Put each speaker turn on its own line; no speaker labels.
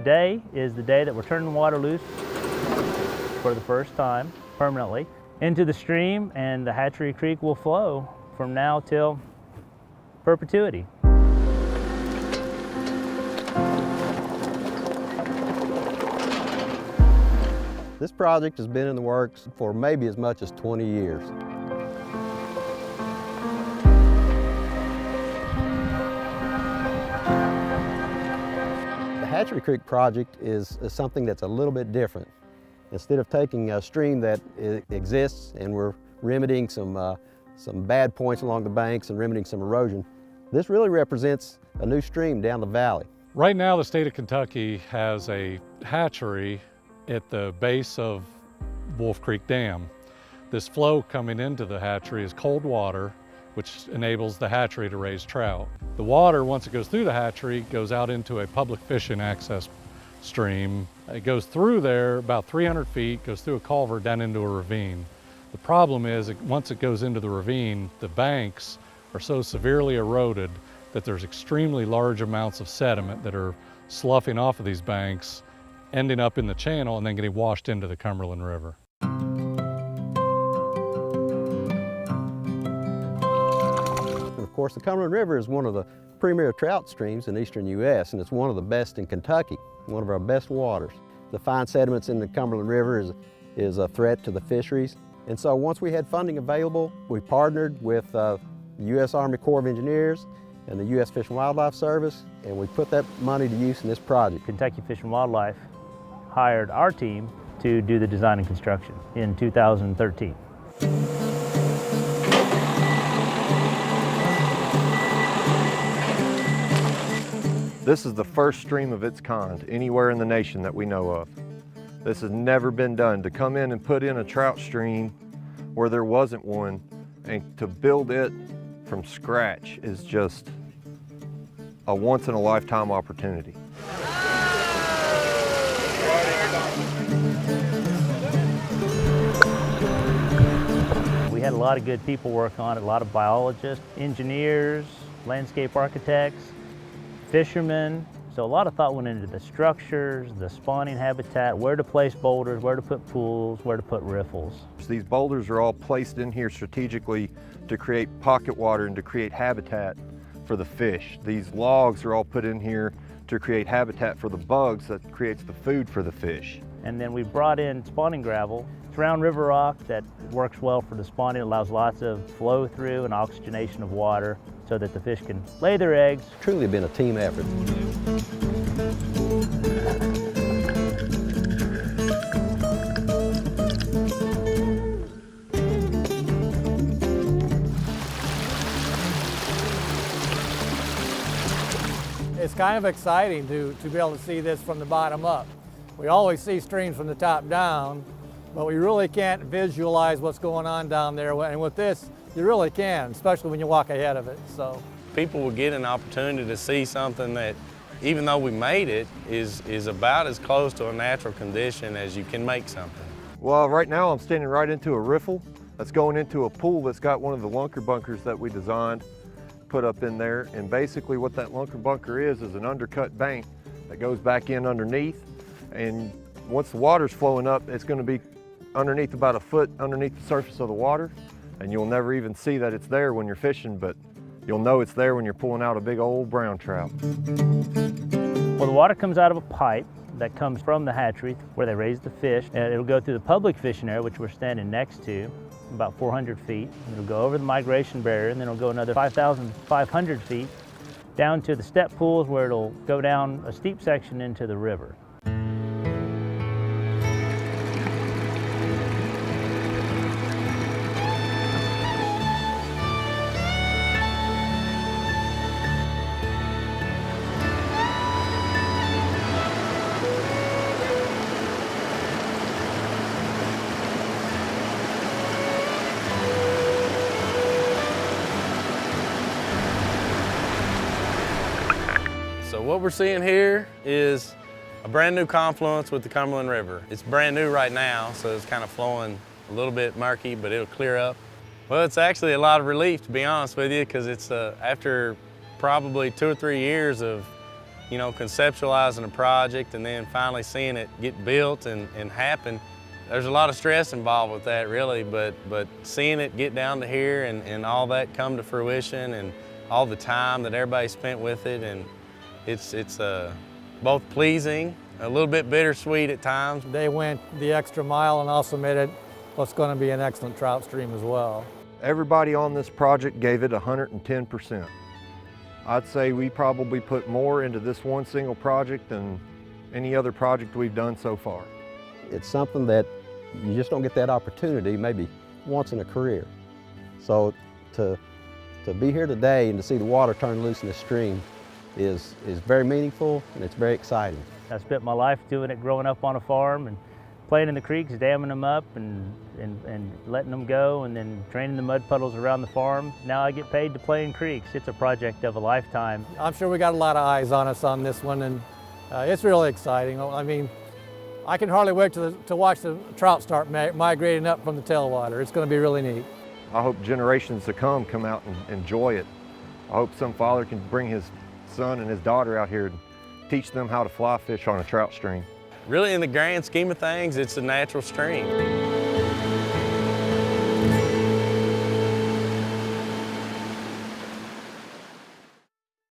today is the day that we're turning the water loose for the first time permanently into the stream, and the Hatchery Creek will flow from now till perpetuity.
This project has been in the works for maybe as much as 20 years. The Hatchery Creek project is something that's a little bit different. Instead of taking a stream that exists and we're remedying some bad points along the banks and remedying some erosion, this really represents a new stream down the valley.
Right now, the state of Kentucky has a hatchery at the base of Wolf Creek Dam. This flow coming into the hatchery is cold water, which enables the hatchery to raise trout. The water, once it goes through the hatchery, goes out into a public fishing access stream. It goes through there about 300 feet, goes through a culvert down into a ravine. The problem is, once it goes into the ravine, the banks are so severely eroded that there's extremely large amounts of sediment that are sloughing off of these banks, ending up in the channel and then getting washed into the Cumberland River.
Of course, the Cumberland River is one of the premier trout streams in eastern U.S., and it's one of the best in Kentucky, one of our best waters. The fine sediments in the Cumberland River is a threat to the fisheries, and so once we had funding available, we partnered with the U.S. Army Corps of Engineers and the U.S. Fish and Wildlife Service, and we put that money to use in this project.
Kentucky Fish and Wildlife hired our team to do the design and construction in 2013.
This is the first stream of its kind anywhere in the nation that we know of. This has never been done. To come in and put in a trout stream where there wasn't one and to build it from scratch is just a once-in-a-lifetime opportunity.
We had a lot of good people work on it, a lot of biologists, engineers, landscape architects, fishermen. So a lot of thought went into the structures, the spawning habitat, where to place boulders, where to put pools, where to put riffles.
These boulders are all placed in here strategically to create pocket water and to create habitat for the fish. These logs are all put in here to create habitat for the bugs that creates the food for the fish.
And then we brought in spawning gravel. It's round river rock that works well for the spawning. It allows lots of flow through and oxygenation of water so that the fish can lay their eggs.
It's truly been a team effort.
It's kind of exciting to be able to see this from the bottom up. We always see streams from the top down, but we really can't visualize what's going on down there. And with this, you really can, especially when you walk ahead of it. So
people will get an opportunity to see something that, even though we made it, is about as close to a natural condition as you can make something.
Well, right now I'm standing right into a riffle that's going into a pool that's got one of the lunker bunkers that we designed put up in there. And basically what that lunker bunker is an undercut bank that goes back in underneath. And once the water's flowing up, it's going to be underneath about a foot underneath the surface of the water. And you'll never even see that it's there when you're fishing, but you'll know it's there when you're pulling out a big old brown trout.
Well, the water comes out of a pipe that comes from the hatchery where they raise the fish. And it'll go through the public fishing area, which we're standing next to, about 400 feet. And it'll go over the migration barrier, and then it'll go another 5,500 feet down to the step pools where it'll go down a steep section into the river.
So what we're seeing here is a brand new confluence with the Cumberland River. It's brand new right now, so it's kind of flowing a little bit murky, but it'll clear up. Well, it's actually a lot of relief, to be honest with you, because it's after probably 2 or 3 years of you know, conceptualizing a project and then finally seeing it get built and happen. There's a lot of stress involved with that, really, but seeing it get down to here and all that come to fruition and all the time that everybody spent with it, and it's both pleasing, a little bit bittersweet at times.
They went the extra mile and also made it what's going to be an excellent trout stream as well.
Everybody on this project gave it 110%. I'd say we probably put more into this one single project than any other project we've done so far.
It's something that you just don't get that opportunity maybe once in a career. So to be here today and to see the water turn loose in the stream is very meaningful, and it's very exciting.
I spent my life doing it growing up on a farm and playing in the creeks, damming them up and letting them go, and then draining the mud puddles around the farm. Now I get paid to play in creeks. It's a project of a lifetime.
I'm sure we got a lot of eyes on us on this one, and it's really exciting. I mean, I can hardly wait to watch the trout start migrating up from the tailwater. It's going to be really neat.
I hope generations to come out and enjoy it. I hope some father can bring his son and his daughter out here and teach them how to fly fish on a trout stream.
Really, in the grand scheme of things, it's a natural stream.